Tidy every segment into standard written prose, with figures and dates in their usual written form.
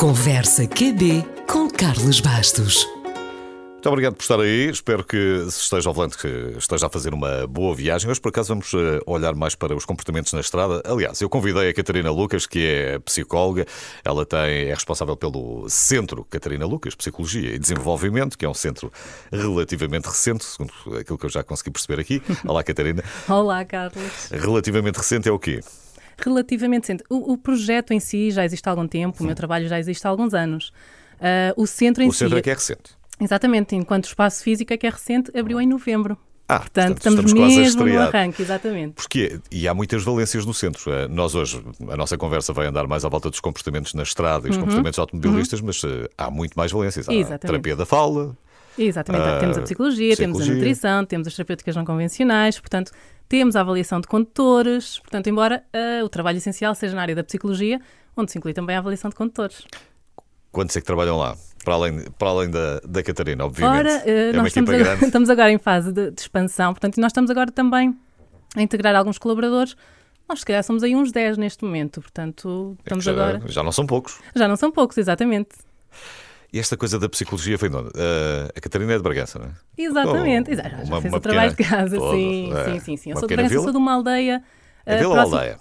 Conversa QB com Carlos Bastos. Muito obrigado por estar aí. Espero que se esteja ao volante, que esteja a fazer uma boa viagem. Hoje, por acaso, vamos olhar mais para os comportamentos na estrada. Aliás, eu convidei a Catarina Lucas, que é psicóloga. Ela é responsável pelo Centro Catarina Lucas, Psicologia e Desenvolvimento, que é um centro relativamente recente, segundo aquilo que eu já consegui perceber aqui. Olá, Catarina. Olá, Carlos. Relativamente recente é o quê? Relativamente recente. O projeto em si já existe há algum tempo, o meu trabalho já existe há alguns anos. O centro em si... O centro é que é recente. Exatamente, enquanto espaço físico é que é recente, abriu em novembro. Portanto, estamos quase a mesmo no estrear. arranque, exatamente. E há muitas valências no centro. Nós hoje, a nossa conversa vai andar mais à volta dos comportamentos na estrada e os comportamentos automobilistas, mas há muito mais valências. Há a terapia da fala. Exatamente, temos a psicologia, temos a nutrição, temos as terapêuticas não convencionais, portanto, temos a avaliação de condutores, portanto, embora o trabalho essencial seja na área da psicologia, onde se inclui também a avaliação de condutores. Quantos é que trabalham lá? Para além da Catarina, obviamente. Ora, é nós uma equipa grande. estamos agora em fase de expansão, portanto, e nós estamos agora também a integrar alguns colaboradores. Nós, se calhar, somos aí uns 10 neste momento, portanto, estamos agora... Já não são poucos. Já não são poucos, exatamente. E esta coisa da psicologia vem de onde? A Catarina é de Bragança, não é? Exatamente. Já fez o trabalho de casa, sim. Eu sou de Bragança, sou de uma aldeia... É vila ou aldeia?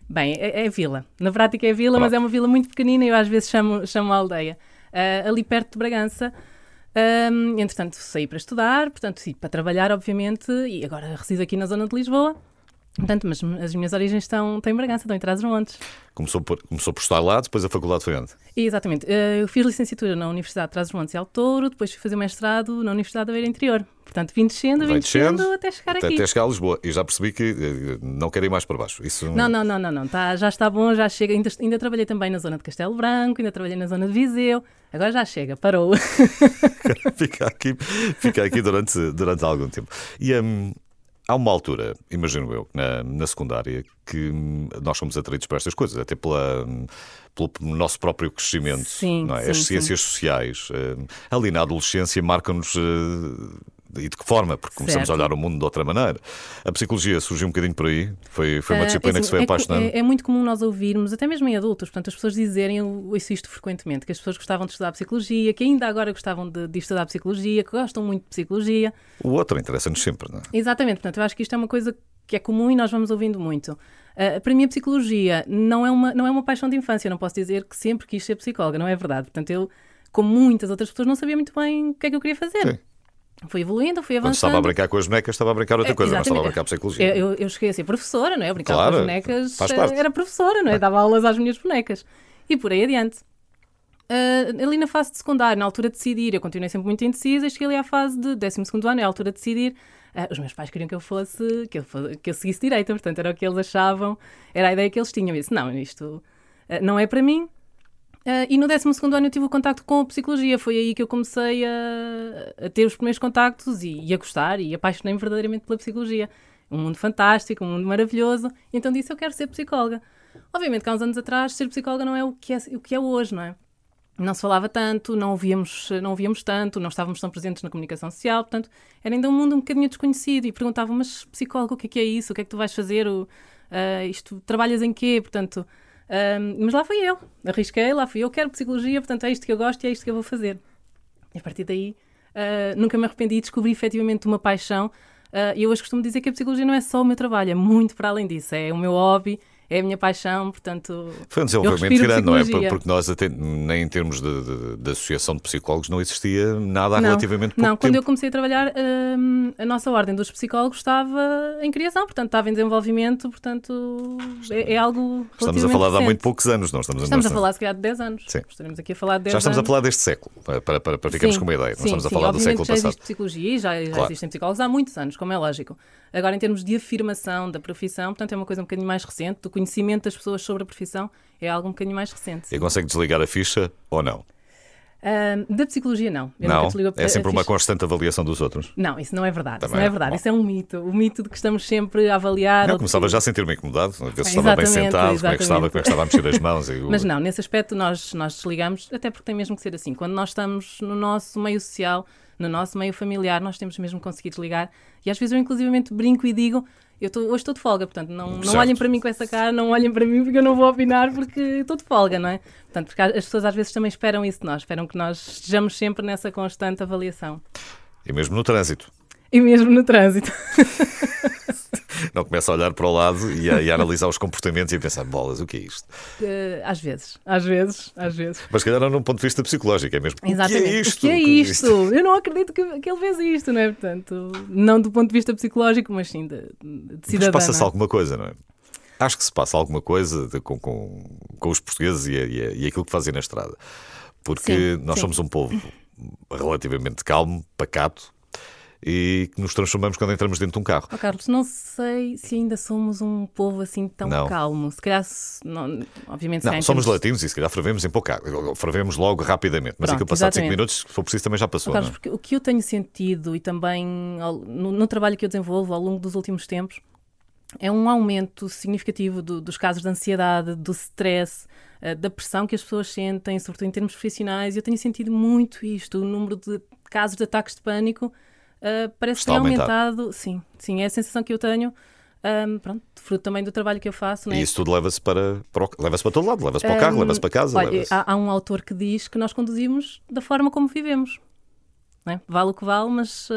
Bem, é vila. Na prática é vila, mas é uma vila muito pequenina e eu às vezes chamo a aldeia. Ali perto de Bragança. Entretanto, saí para estudar, portanto, sim, para trabalhar, obviamente, e agora resido aqui na zona de Lisboa. Portanto, mas as minhas origens estão em Bragança, estão em Trás-os-Montes. Começou por estar lá, depois a faculdade foi onde? Exatamente. Eu fiz licenciatura na Universidade de Trás-os-Montes e Alto Douro, depois fui fazer mestrado na Universidade de Aveiro Interior. Portanto, vim descendo até chegar aqui. Até chegar a Lisboa. E já percebi que não quero ir mais para baixo. Isso... Não. Já está bom, já chega. Ainda trabalhei também na zona de Castelo Branco, ainda trabalhei na zona de Viseu. Agora já chega, parou. Fica aqui durante algum tempo. E há uma altura, imagino eu, na secundária, que nós somos atraídos para estas coisas, até pelo nosso próprio crescimento. Sim, não é? sim, As ciências sociais, ali na adolescência, marcam-nos. E de que forma? Porque começamos a olhar o mundo de outra maneira. A psicologia surgiu um bocadinho por aí? Foi uma disciplina que se foi apaixonando? É muito comum nós ouvirmos, até mesmo em adultos, portanto, as pessoas dizerem, eu ouço isto frequentemente, que as pessoas gostavam de estudar psicologia, que ainda agora gostavam de estudar psicologia, que gostam muito de psicologia. O outro interessa-nos sempre, não é? Exatamente, portanto, eu acho que isto é uma coisa que é comum e nós vamos ouvindo muito. Para mim, a psicologia não é uma paixão de infância, eu não posso dizer que sempre quis ser psicóloga, não é verdade. Portanto, eu, como muitas outras pessoas, não sabia muito bem o que é que eu queria fazer. Sim. Fui evoluindo, fui avançando. Quando estava a brincar com as bonecas, estava a brincar outra coisa, não estava a brincar psicologia. Eu cheguei a ser professora, não é? Eu brincava com as bonecas, faz parte. Era professora, não é? Dava aulas às minhas bonecas. E por aí adiante. Ali na fase de secundário, na altura de decidir, eu continuei sempre muito indecisa e cheguei ali à fase de 12º ano, é a altura de decidir. Os meus pais queriam que eu seguisse direito, portanto era o que eles achavam, era a ideia que eles tinham. Eu disse, não, isto não é para mim. E no 12º ano eu tive o contacto com a psicologia. Foi aí que eu comecei a ter os primeiros contactos e a gostar e apaixonei-me verdadeiramente pela psicologia. Um mundo fantástico, um mundo maravilhoso. Então disse, eu quero ser psicóloga. Obviamente que há uns anos atrás ser psicóloga não é o que é hoje, não é? Não se falava tanto, não ouvíamos tanto, não estávamos tão presentes na comunicação social, portanto era ainda um mundo um bocadinho desconhecido e perguntavam, mas psicólogo, o que é isso? O que é que tu vais fazer? Trabalhas em quê? Portanto... mas lá fui eu, arrisquei, lá fui eu, quero psicologia, portanto é isto que eu gosto e é isto que eu vou fazer. E a partir daí nunca me arrependi e descobri efetivamente uma paixão. E eu hoje costumo dizer que a psicologia não é só o meu trabalho, é muito para além disso, é o meu hobby, é a minha paixão, portanto... Foi um desenvolvimento grande, não é? Porque nós, até, nem em termos de associação de psicólogos, não existia nada há relativamente pouco tempo. Não, quando eu comecei a trabalhar, a nossa ordem dos psicólogos estava em criação, portanto estava em desenvolvimento, portanto é algo relativamente Estamos a falar de há recente. muito poucos anos, não estamos a falar se calhar de 10 anos. Sim. Estaremos aqui a falar de 10 já estamos anos. A falar deste século, para ficarmos com uma ideia. Não estamos a falar do século passado. Já existe psicologia e já claro. Existem psicólogos há muitos anos, como é lógico. Agora, em termos de afirmação da profissão, portanto, é uma coisa um bocadinho mais recente. Do conhecimento das pessoas sobre a profissão é algo um bocadinho mais recente. E consegue desligar a ficha ou não? Da psicologia, não. É sempre uma constante avaliação dos outros. Não, isso não é verdade. Também isso não é verdade. Isso é um mito. O mito de que estamos sempre a avaliar. Começava já a sentir-me incomodado, a ver se estava bem sentado, como é que estava a mexer as mãos. Mas não, nesse aspecto nós desligamos, até porque tem mesmo que ser assim. Quando nós estamos no nosso meio social, no nosso meio familiar, nós temos mesmo que conseguir desligar. E às vezes eu inclusivamente brinco e digo, Hoje estou de folga, portanto, não Certo. olhem para mim com essa cara, não olhem para mim porque eu não vou opinar porque estou de folga, não é? Portanto, porque as pessoas às vezes também esperam isso de nós, esperam que nós estejamos sempre nessa constante avaliação. E mesmo no trânsito. E mesmo no trânsito. Não começa a olhar para o lado e a analisar os comportamentos e a pensar, bolas, o que é isto? Às vezes. Mas se calhar não num ponto de vista psicológico, é mesmo, Exatamente. o que é isto? O que é isto? Eu não acredito que ele fez isto, não é? Portanto, não do ponto de vista psicológico, mas sim de cidadã. Mas passa-se não é? alguma coisa, não é? Acho que se passa alguma coisa com os portugueses e aquilo que fazem na estrada. Porque Sim, nós sim. somos um povo relativamente calmo, pacato, e que nos transformamos quando entramos dentro de um carro. Oh, Carlos, não sei se ainda somos um povo assim tão Não. calmo. Se calhar, não, obviamente, se Não, calhar em somos termos- latinos e se calhar fervemos em pouco água. Fervemos logo rapidamente. Mas Pronto, aquilo passado 5 exatamente. minutos, se for preciso, também já passou. Carlos, Não é? porque o que eu tenho sentido e também no trabalho que eu desenvolvo ao longo dos últimos tempos é um aumento significativo dos casos de ansiedade, do stress, da pressão que as pessoas sentem, sobretudo em termos profissionais. Eu tenho sentido muito isto, o número de casos de ataques de pânico parece Está ter a aumentar. aumentado. Sim, é a sensação que eu tenho. Pronto, fruto também do trabalho que eu faço. Não é? E isso tudo leva-se para todo lado. Leva-se para o carro, leva-se para casa. Olha, leva-se- há um autor que diz que nós conduzimos da forma como vivemos. Não é? Vale o que vale, mas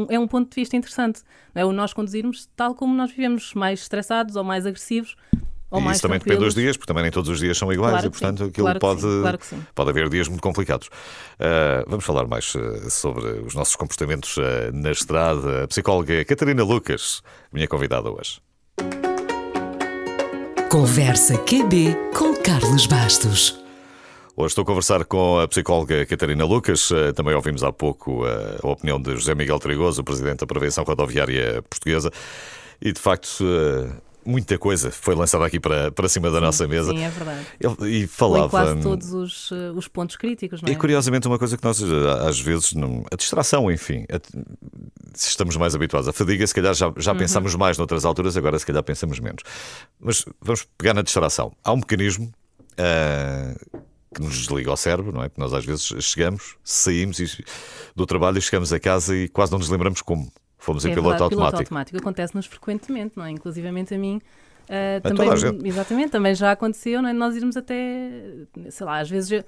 é um ponto de vista interessante. Não é? O nós conduzirmos tal como nós vivemos, mais estressados ou mais agressivos ou E mais isso também depende tranquilos. dos dias, porque também nem todos os dias são iguais Claro e, que portanto, sim, aquilo claro que pode, sim, claro que sim. pode haver dias muito complicados. Vamos falar mais sobre os nossos comportamentos na estrada. A psicóloga Catarina Lucas, minha convidada hoje. Conversa QB com Carlos Bastos. Hoje estou a conversar com a psicóloga Catarina Lucas. Também ouvimos há pouco a opinião de José Miguel Trigoso, o Presidente da Prevenção Rodoviária Portuguesa. E, de facto, muita coisa foi lançada aqui para cima da nossa mesa. Sim, é verdade. E Ou falava... em quase todos os pontos críticos, não é? E curiosamente uma coisa que nós às vezes, a distração, enfim, se estamos mais habituados à fadiga, se calhar já pensamos mais noutras alturas, agora se calhar pensamos menos. Mas vamos pegar na distração. Há um mecanismo que nos desliga ao cérebro, não é? Que nós às vezes chegamos, saímos do trabalho e chegamos a casa e quase não nos lembramos como. Fomos em É piloto verdade, automático. Piloto automático acontece-nos frequentemente, não é? Inclusivamente a mim. toda Também, a gente. exatamente, também já aconteceu, não é? Nós irmos até, sei lá, às vezes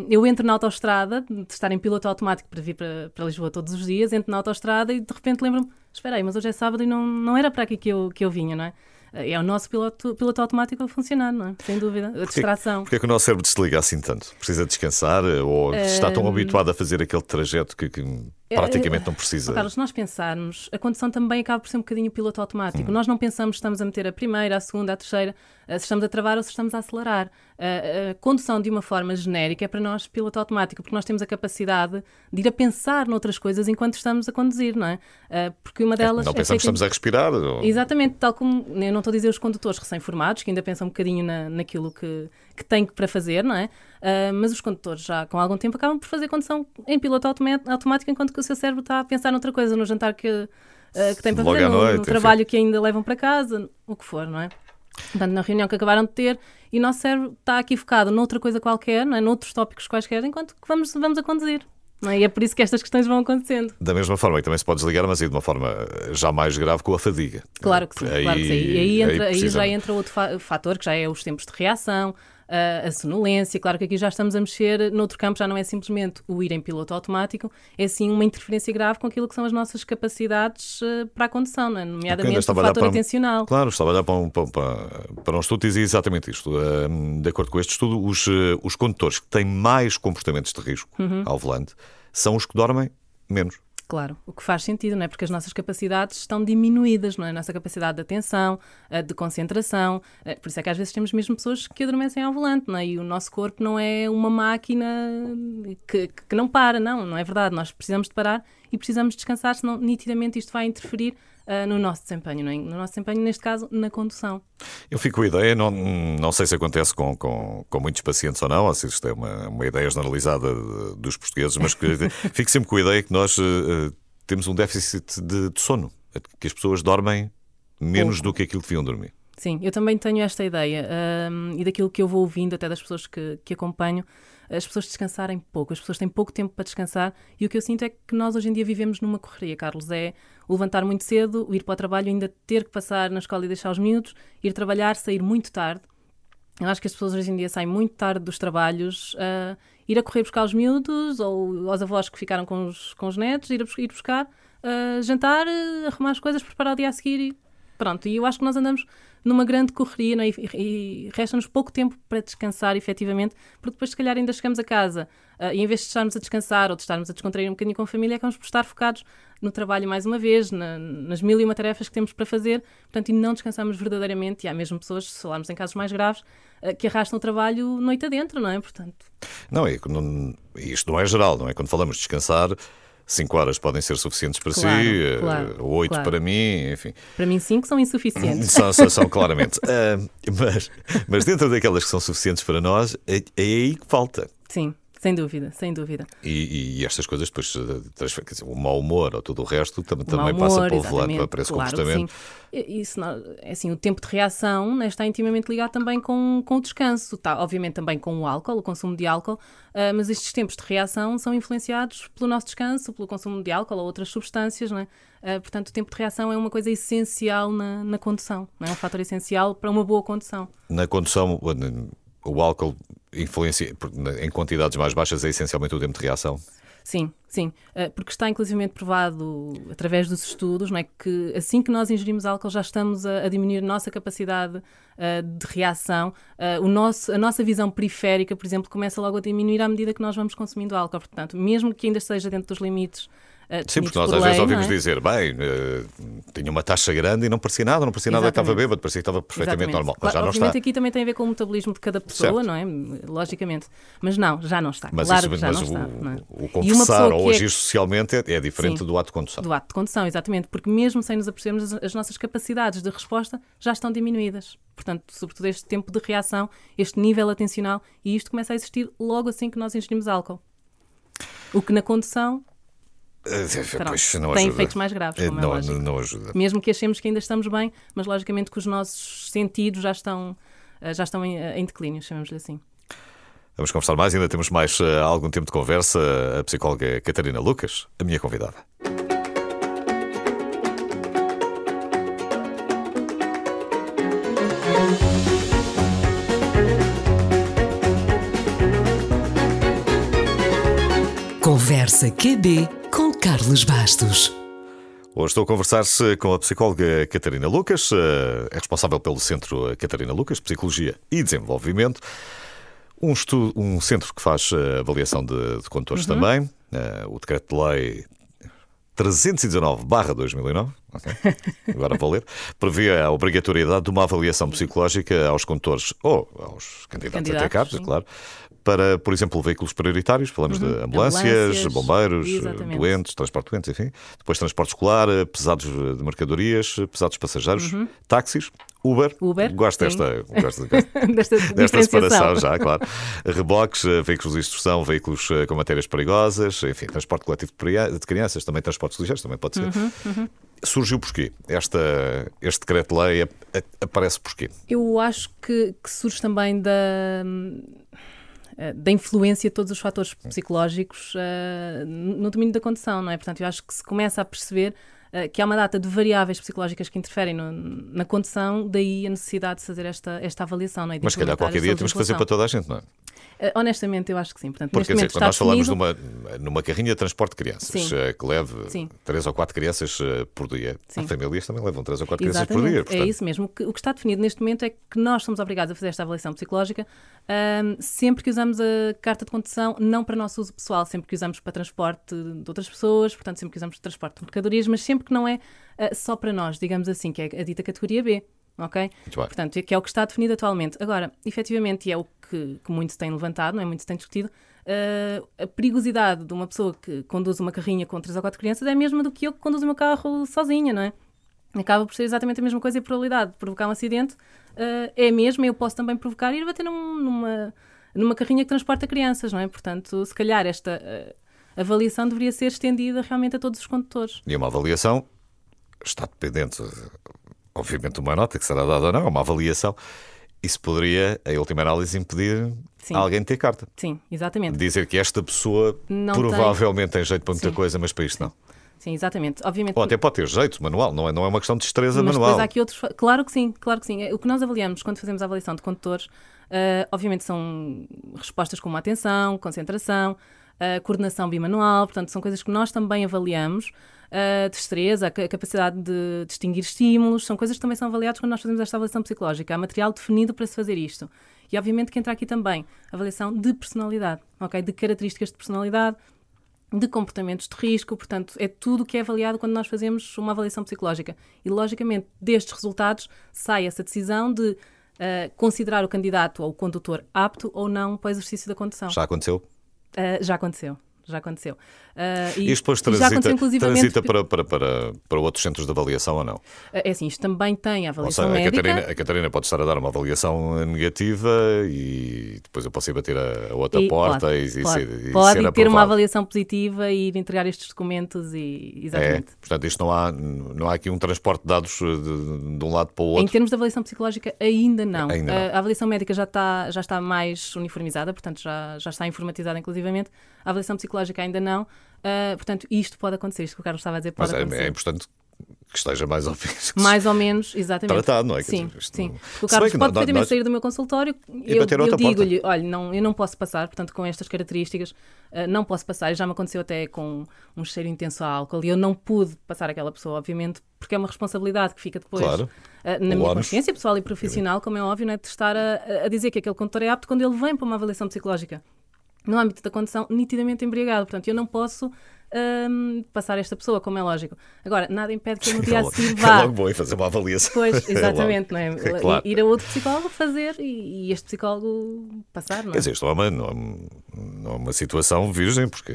eu entro na autoestrada, de estar em piloto automático para vir para Lisboa todos os dias, entro na autoestrada e de repente lembro-me, espera aí, mas hoje é sábado e não era para aqui que eu vinha, não é? É o nosso piloto automático a funcionar, não é? Sem dúvida. A distração. Porquê é que o nosso cérebro desliga assim tanto? Precisa descansar ou está tão habituado a fazer aquele trajeto que praticamente não precisa? Carlos, se nós pensarmos, a condução também acaba por ser um bocadinho piloto automático. Nós não pensamos se estamos a meter a primeira, a segunda, a terceira, se estamos a travar ou se estamos a acelerar. A condução de uma forma genérica é para nós piloto automático, porque nós temos a capacidade de ir a pensar noutras coisas enquanto estamos a conduzir, não é? Porque uma delas Não pensamos que estamos a respirar? Exatamente, tal como, eu não estou a dizer os condutores recém-formados, que ainda pensam um bocadinho naquilo que têm para fazer, não é? Mas os condutores já com algum tempo acabam por fazer condução em piloto automático enquanto que o seu cérebro está a pensar noutra coisa, no jantar que tem para Logo fazer, à noite, no enfim. trabalho que ainda levam para casa, o que for, não é? Portanto, na reunião que acabaram de ter, e o nosso cérebro está aqui focado noutra coisa qualquer, não é? Noutros tópicos quaisquer, enquanto que vamos a conduzir. Não é? E é por isso que estas questões vão acontecendo. Da mesma forma que também se pode desligar, mas aí de uma forma já mais grave com a fadiga. Claro que sim, claro que sim. E aí já precisamos. entra outro fator, que já é os tempos de reação, a sonolência. Claro que aqui já estamos a mexer noutro campo, já não é simplesmente o ir em piloto automático, é sim uma interferência grave com aquilo que são as nossas capacidades para a condução, não é? Ainda Nomeadamente o estava a olhar fator para atencional. Claro, estava a olhar para um estudo que dizia exatamente isto. De acordo com este estudo, os condutores que têm mais comportamentos de risco ao volante são os que dormem menos. Claro, o que faz sentido, não é? Porque as nossas capacidades estão diminuídas, não é? A nossa capacidade de atenção, de concentração. Por isso é que às vezes temos mesmo pessoas que adormecem ao volante, não é? E o nosso corpo não é uma máquina que não para, não é verdade. Nós precisamos de parar e precisamos descansar, senão nitidamente isto vai interferir no nosso desempenho, não é? No nosso desempenho, neste caso, na condução. Eu fico com a ideia, não sei se acontece com muitos pacientes ou não, ou se isto é uma ideia generalizada dos portugueses, mas que fico sempre com a ideia que nós temos um déficit de sono, que as pessoas dormem menos do que aquilo que deviam dormir. Sim, eu também tenho esta ideia e daquilo que eu vou ouvindo até das pessoas que acompanho, as pessoas descansarem pouco, as pessoas têm pouco tempo para descansar e o que eu sinto é que nós hoje em dia vivemos numa correria, Carlos, é o levantar muito cedo, o ir para o trabalho, ainda ter que passar na escola e deixar os miúdos, ir trabalhar, sair muito tarde. Eu acho que as pessoas hoje em dia saem muito tarde dos trabalhos, ir a correr buscar os miúdos ou aos avós que ficaram com os netos, ir buscar, jantar, arrumar as coisas, preparar o dia a seguir e pronto. E eu acho que nós andamos numa grande correria, não é? E resta-nos pouco tempo para descansar, efetivamente, porque depois se calhar ainda chegamos a casa e em vez de estarmos a descansar ou de estarmos a descontrair um bocadinho com a família, acabamos por estar focados no trabalho mais uma vez, nas mil e uma tarefas que temos para fazer, portanto, e não descansamos verdadeiramente. E há mesmo pessoas, se falarmos em casos mais graves, que arrastam o trabalho noite adentro, não é? Portanto... Não, isto não é geral, não é? Quando falamos de descansar, 5 horas podem ser suficientes para si, 8 para mim, enfim. Para mim 5 são insuficientes. São claramente. Mas dentro daquelas que são suficientes para nós, é aí que falta. Sim. Sem dúvida, sem dúvida. E estas coisas depois, quer dizer, o mau humor ou todo o resto também passa para o volante, para esse comportamento. Isso, é assim, o tempo de reação, né, está intimamente ligado também com o descanso, está, obviamente também com o álcool, o consumo de álcool, mas estes tempos de reação são influenciados pelo nosso descanso, pelo consumo de álcool ou outras substâncias, né? Portanto, o tempo de reação é uma coisa essencial na condução, não é? Um fator essencial para uma boa condução. Na condução, o álcool influencia, em quantidades mais baixas, é essencialmente o tempo de reação? Sim, porque está inclusivamente provado através dos estudos, não é, que assim que nós ingerimos álcool já estamos a diminuir a nossa capacidade de reação, a nossa visão periférica, por exemplo, começa logo a diminuir à medida que nós vamos consumindo álcool. Portanto, mesmo que ainda esteja dentro dos limites. Sim, porque nós às vezes ouvimos dizer, tinha uma taxa grande e não parecia nada que estava bêbado, parecia que estava perfeitamente normal. Mas já não está. Obviamente aqui também tem a ver com o metabolismo de cada pessoa, certo. Não é? Logicamente. Mas não, já não está. Mas claro que já não está. O confessar ou agir socialmente é diferente do ato de condução. Do ato de condução, exatamente. Porque mesmo sem nos apercebermos, as nossas capacidades de resposta já estão diminuídas. Portanto, sobretudo este tempo de reação, este nível atencional, e isto começa a existir logo assim que nós ingerimos álcool. O que na condução... tem efeitos mais graves, como é lógico. Não ajuda. Mesmo que achemos que ainda estamos bem, mas logicamente que os nossos sentidos já estão em declínio, chamamos-lhe assim. Vamos conversar mais, ainda temos mais algum tempo de conversa. A psicóloga Catarina Lucas, a minha convidada. Conversa QB com Carlos Bastos. Hoje estou a conversar-se com a psicóloga Catarina Lucas, é responsável pelo Centro Catarina Lucas, Psicologia e Desenvolvimento, um centro que faz avaliação de condutores também, o Decreto-Lei 319/2009, okay. Agora vou ler, prevê a obrigatoriedade de uma avaliação psicológica aos condutores ou aos candidatos a ter cartas, claro, para, por exemplo, veículos prioritários, falamos de ambulâncias, bombeiros, exatamente. Doentes, transporte de doentes, enfim. Depois transporte escolar, pesados de mercadorias, pesados passageiros, táxis, Uber. Gosto desta separação já, claro. Reboques, veículos de instrução, veículos com matérias perigosas, enfim, transporte coletivo de crianças, também transportes ligeiros, também pode ser. Surgiu porquê? Este decreto-lei aparece porquê? Eu acho que surge também da influência de todos os fatores psicológicos no domínio da condução, não é? Portanto, eu acho que se começa a perceber que há uma data de variáveis psicológicas que interferem na condução, daí a necessidade de fazer esta avaliação, não é? Mas se calhar qualquer dia temos que fazer para toda a gente, não é? Honestamente, eu acho que sim. Portanto, porque neste momento quando nós falamos definido... numa carrinha de transporte de crianças que leve 3 ou 4 crianças por dia, as famílias também levam 3 ou 4 crianças por dia. Portanto... É isso mesmo. O que está definido neste momento é que nós somos obrigados a fazer esta avaliação psicológica sempre que usamos a carta de condução, não para nosso uso pessoal, sempre que usamos para transporte de outras pessoas, portanto, sempre que usamos para transporte de mercadorias, mas sempre que não é só para nós, digamos assim, que é a dita categoria B. Ok? Portanto, que é o que está definido atualmente. Agora, efetivamente, e é o que muito se tem levantado, não é? Muito se tem discutido, a perigosidade de uma pessoa que conduz uma carrinha com 3 ou 4 crianças é a mesma do que eu que conduzo o meu carro sozinha, não é? Acaba por ser exatamente a mesma coisa e a probabilidade de provocar um acidente é a mesma. Eu posso também provocar e ir bater numa carrinha que transporta crianças, não é? Portanto, se calhar esta avaliação deveria ser estendida realmente a todos os condutores. E uma avaliação está dependente... obviamente, uma nota que será dada ou não, uma avaliação. Isso poderia, em última análise, impedir alguém de ter carta. Sim, exatamente. Dizer que esta pessoa Não provavelmente tem jeito para muita Sim. coisa, mas para isto não. Sim, exatamente. Obviamente, Ou até pode ter jeito manual, não é uma questão de destreza mas manual. depois há aqui outros. Claro que sim, claro que sim. O que nós avaliamos quando fazemos a avaliação de condutores, obviamente, são respostas como atenção, concentração, coordenação bimanual, portanto, são coisas que nós também avaliamos. Destreza, a capacidade de distinguir estímulos, são coisas que também são avaliadas quando nós fazemos esta avaliação psicológica. Há material definido para se fazer isto. E, obviamente, que entra aqui também a avaliação de personalidade, ok? De características de personalidade, de comportamentos de risco, portanto, é tudo o que é avaliado quando nós fazemos uma avaliação psicológica. E, logicamente, destes resultados sai essa decisão de considerar o candidato ou o condutor apto ou não para o exercício da condução. Já aconteceu? Já aconteceu. Já aconteceu. Isto depois já aconteceu, inclusivamente, transita para outros centros de avaliação ou não? É assim, isto também tem a avaliação Ou seja, médica. a Catarina pode estar a dar uma avaliação negativa e depois eu posso ir bater a outra porta pode, e ser pode ter aprovado. uma avaliação positiva e ir entregar estes documentos exatamente. Portanto, isto não há aqui um transporte de dados de um lado para o outro. Em termos de avaliação psicológica, ainda não. Ainda não. A avaliação médica já está mais uniformizada, portanto já está informatizada inclusivamente. A avaliação psicológica ainda não. Portanto, isto pode acontecer. Isto que o Carlos estava a dizer pode Mas acontecer. é importante que esteja mais ou menos Mais ou menos, exatamente. tratado, não é? Sim, Isto sim. não- O Carlos Se bem que pode nós- perfeitamente sair do meu consultório e bater eu outra porta. digo-lhe, olha, eu não posso passar, portanto, com estas características, não posso passar. E já me aconteceu até com um cheiro intenso a álcool e eu não pude passar aquela pessoa, obviamente, porque é uma responsabilidade que fica depois Claro. na O minha ónus. consciência pessoal e profissional, como é óbvio, não é de estar a dizer que aquele condutor é apto quando ele vem para uma avaliação psicológica. No âmbito da condução, nitidamente embriagado. Portanto, eu não posso passar esta pessoa, como é lógico. Agora, nada impede que eu no dia a seguir É vá. logo bom ir fazer uma avaliação. Pois, exatamente, não é? É claro. Ir a outro psicólogo fazer e este psicólogo passar, não é? Quer dizer, isto não é uma situação virgem, porque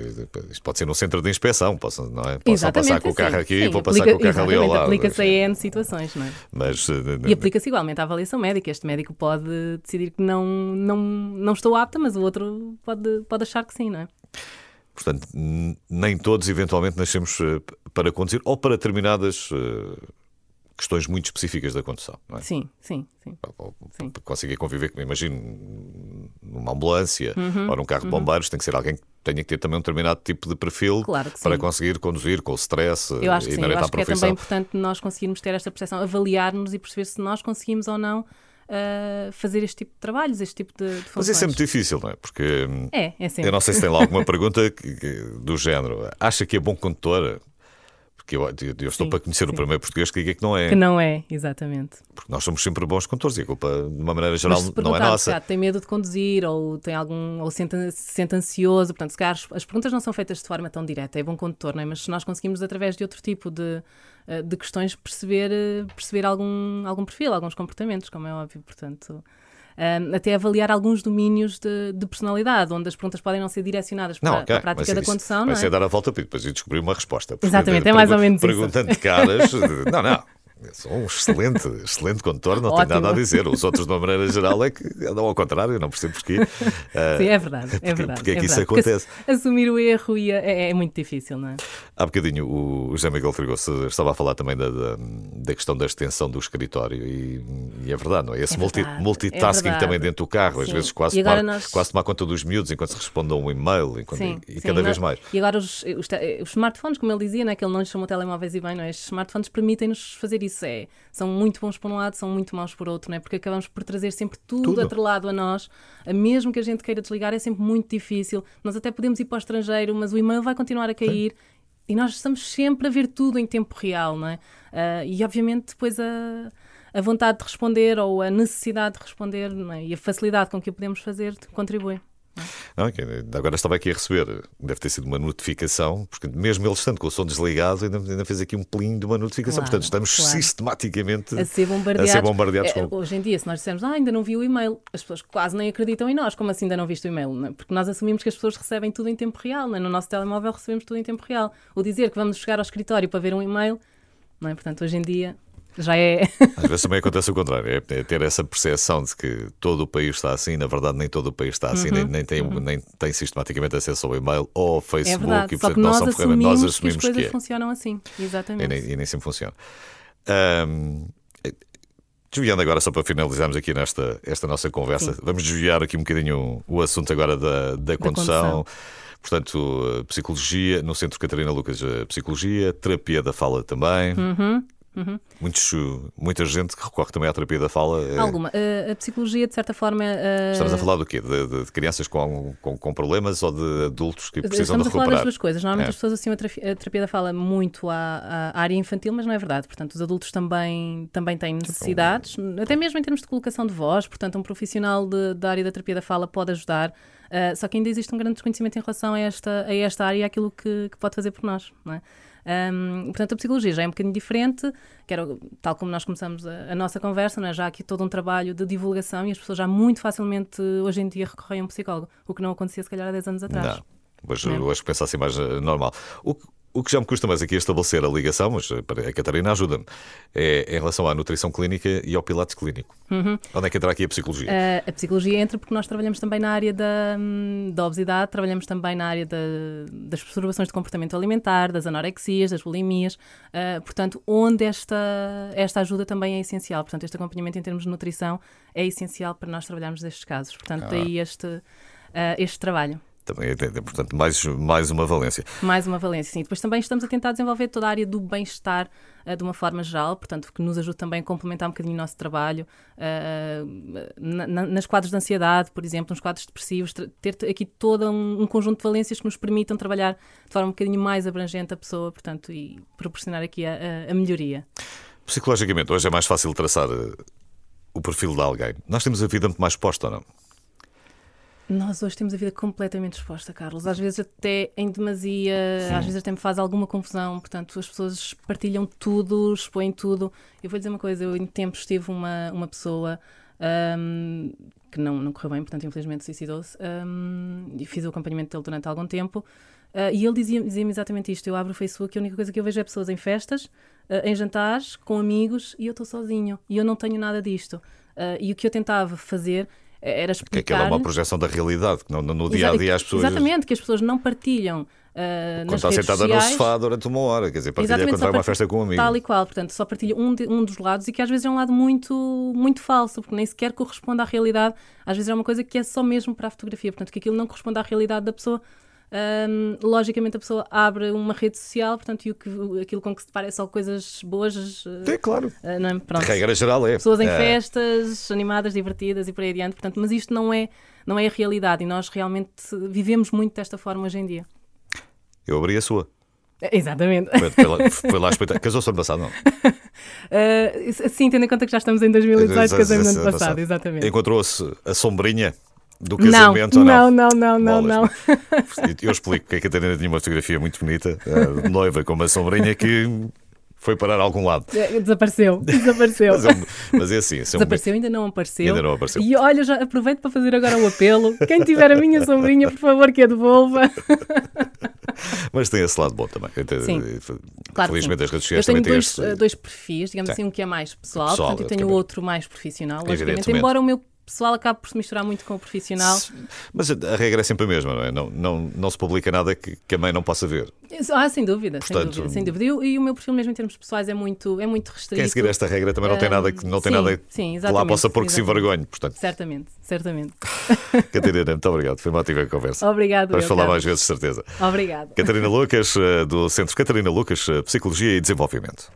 isto pode ser num centro de inspeção, não é? Posso só passar com o carro aqui e vou passar com o carro ali ao lado. Aplica-se a N situações, não é? Mas, E aplica-se igualmente à avaliação médica. Este médico pode decidir que não estou apta, mas o outro pode achar que sim, não é? portanto, nem todos eventualmente nascemos para conduzir ou para determinadas questões muito específicas da condução, não é? Sim. Para conseguir conviver, imagino, numa ambulância ou num carro de bombeiros, tem que ser alguém que tenha que ter também um determinado tipo de perfil Claro que para sim. conseguir conduzir com o stress Eu acho que sim, eu inerente à acho que é profissão. também importante nós conseguirmos ter esta percepção, avaliar-nos e perceber se nós conseguimos ou não fazer este tipo de trabalhos, este tipo de funções. Mas isso é muito difícil, não é? Porque É sempre. eu não sei se tem lá alguma pergunta do género. Acha que é bom condutor? Porque eu estou para conhecer o primeiro português que diga que não é. Que não é, exatamente. Porque nós somos sempre bons condutores e a culpa, de uma maneira geral, Mas se não é perguntar nossa. se tem medo de conduzir ou tem ou se sente ansioso, portanto, se calhar as perguntas não são feitas de forma tão direta, é bom condutor, não é? Mas se nós conseguimos, através de outro tipo de questões, perceber algum perfil, alguns comportamentos, como é óbvio, portanto. Até avaliar alguns domínios de personalidade, onde as perguntas podem não ser direcionadas para a prática da condução, não vai é? ser dar a volta e depois ir descobrir uma resposta. Porque, Exatamente, é mais ou menos isso. Perguntando de caras, não. Eu sou um excelente condutor, não tenho Ótimo. nada a dizer. Os outros, de uma maneira geral, é que andam ao contrário, eu não percebo porquê. Sim, é verdade. Porque é que isso verdade. acontece? Porque assumir o erro é muito difícil, não é? Há bocadinho o José Miguel Frigoso estava a falar também da questão da extensão do escritório e é verdade, não é? Esse verdade, multitasking é verdade. também dentro do carro, às Sim. vezes quase E agora tomar conta dos miúdos enquanto se responde a um e-mail e cada vez mais. E agora os smartphones, como ele dizia, né, que ele não lhes chamou telemóveis e bem, não é? Estes smartphones permitem-nos fazer isso. São muito bons por um lado, são muito maus por outro, não é? Porque acabamos por trazer sempre tudo atrelado a nós. Mesmo que a gente queira desligar, é sempre muito difícil. Nós até podemos ir para o estrangeiro, mas o e-mail vai continuar a cair. Sim. E nós estamos sempre a ver tudo em tempo real, não é? E obviamente depois a vontade de responder ou a necessidade de responder, não é? E a facilidade com que o podemos fazer contribui. Agora estava aqui a receber, deve ter sido uma notificação, porque mesmo ele estando com o som desligado, ainda fez aqui um pelinho de uma notificação. Claro, portanto, estamos claro. sistematicamente a ser bombardeados. com... Hoje em dia, se nós dissermos, ainda não vi o e-mail, as pessoas quase nem acreditam em nós. Como assim ainda não viste o e-mail? Não é? Porque nós assumimos que as pessoas recebem tudo em tempo real, não é? No nosso telemóvel recebemos tudo em tempo real. O dizer que vamos chegar ao escritório para ver um e-mail, não é? Portanto, hoje em dia já é... Às vezes também acontece o contrário, é ter essa percepção de que todo o país está assim, na verdade nem todo o país está assim, nem tem sistematicamente acesso ao e-mail ou ao Facebook, É verdade, e só portanto que nós assumimos que as coisas que é. funcionam assim, exatamente. E nem sempre funciona. Desviando agora, só para finalizarmos aqui esta nossa conversa, vamos desviar aqui um bocadinho o assunto agora da condução. Portanto, psicologia, no Centro Catarina Lucas, psicologia, terapia da fala também. Muita gente que recorre também à terapia da fala. Alguma. A psicologia, de certa forma... Estamos a falar do quê? De crianças com problemas ou de adultos que precisam de recuperar? Estamos a falar das duas coisas. Normalmente as pessoas associam a terapia da fala muito à área infantil, mas não é verdade. Portanto, os adultos também têm necessidades, até mesmo em termos de colocação de voz. Portanto, um profissional da área da terapia da fala pode ajudar. Só que ainda existe um grande desconhecimento em relação a esta área e àquilo que pode fazer por nós, não é? Portanto, a psicologia já é um bocadinho diferente, tal como nós começamos a nossa conversa, não é? Já há aqui todo um trabalho de divulgação e as pessoas já muito facilmente hoje em dia recorrem a um psicólogo, o que não acontecia se calhar há 10 anos atrás. Não, mas eu acho que pensa assim mais normal. O que já me custa mais aqui estabelecer a ligação, mas a Catarina ajuda-me, é em relação à nutrição clínica e ao pilates clínico. Onde é que entra aqui a psicologia? A psicologia entra porque nós trabalhamos também na área da obesidade, trabalhamos também na área das perturbações de comportamento alimentar, das anorexias, das bulimias, portanto, onde esta ajuda também é essencial. Portanto, este acompanhamento em termos de nutrição é essencial para nós trabalharmos destes casos. Portanto, daí este trabalho. Também, portanto, mais uma valência. Mais uma valência, sim. Depois também estamos a tentar desenvolver toda a área do bem-estar de uma forma geral, portanto, que nos ajude também a complementar um bocadinho o nosso trabalho. Nas quadros de ansiedade, por exemplo, nos quadros depressivos, ter aqui todo um conjunto de valências que nos permitam trabalhar de forma um bocadinho mais abrangente a pessoa, portanto, e proporcionar aqui a melhoria. Psicologicamente, hoje é mais fácil traçar o perfil de alguém. Nós temos a vida muito mais exposta, ou não? Nós hoje temos a vida completamente exposta, Carlos. Às vezes até em demasia, às vezes até me faz alguma confusão. Portanto, as pessoas partilham tudo, expõem tudo. Eu vou dizer uma coisa, eu em tempos tive uma pessoa que não correu bem, portanto, infelizmente suicidou-se. E fiz o acompanhamento dele durante algum tempo. E ele dizia-me exatamente isto. Eu abro o Facebook e a única coisa que eu vejo é pessoas em festas, em jantares, com amigos, e eu estou sozinho. E eu não tenho nada disto. E o que eu tentava fazer era explicar... Que aquilo é uma projeção da realidade, que no dia-a-dia as pessoas... Exatamente, que as pessoas não partilham quando nas está redes sentada sociais, no sofá durante uma hora, quer dizer, partilha quando vai a uma festa com um amigo. Tal e qual, portanto, só partilha um dos lados e que às vezes é um lado muito, muito falso, porque nem sequer corresponde à realidade. Às vezes é uma coisa que é só mesmo para a fotografia, portanto, que aquilo não corresponde à realidade da pessoa. Logicamente a pessoa abre uma rede social, portanto, e aquilo com que se depara é só coisas boas. É claro. Não é? Pronto. Regra geral é. Pessoas em festas, animadas, divertidas e por aí adiante, portanto, mas isto não é a realidade e nós realmente vivemos muito desta forma hoje em dia. Eu abri a sua. Exatamente. Foi lá espetacular. Casou-se ano passado, não? Sim, tendo em conta que já estamos em 2018, casei-me no ano passado, exatamente. Encontrou-se a sombrinha do casamento ou não? Não. Eu explico que a Catarina tinha uma fotografia muito bonita, noiva com uma sombrinha que foi parar a algum lado. Desapareceu. Mas é assim. Desapareceu, ainda não apareceu. E olha, já aproveito para fazer agora o apelo. Quem tiver a minha sombrinha, por favor, que a devolva. Mas tem esse lado bom também. Sim, claro. Felizmente as redes sociais também têm dois perfis, digamos assim, um que é mais pessoal, portanto, e tenho o outro mais profissional, logicamente, embora o meu pessoal acabe por se misturar muito com o profissional. Mas a regra é sempre a mesma, não é? Não se publica nada que a mãe não possa ver. Sem dúvida. E o meu perfil mesmo em termos pessoais é muito restrito. Quem seguir esta regra também não tem nada que lá possa pôr que se envergonhe. Portanto. Certamente. Catarina, muito obrigado. Foi uma ativa conversa. Obrigado. Vamos falar mais vezes, de certeza. Obrigado. Catarina Lucas, do Centro Catarina Lucas, Psicologia e Desenvolvimento.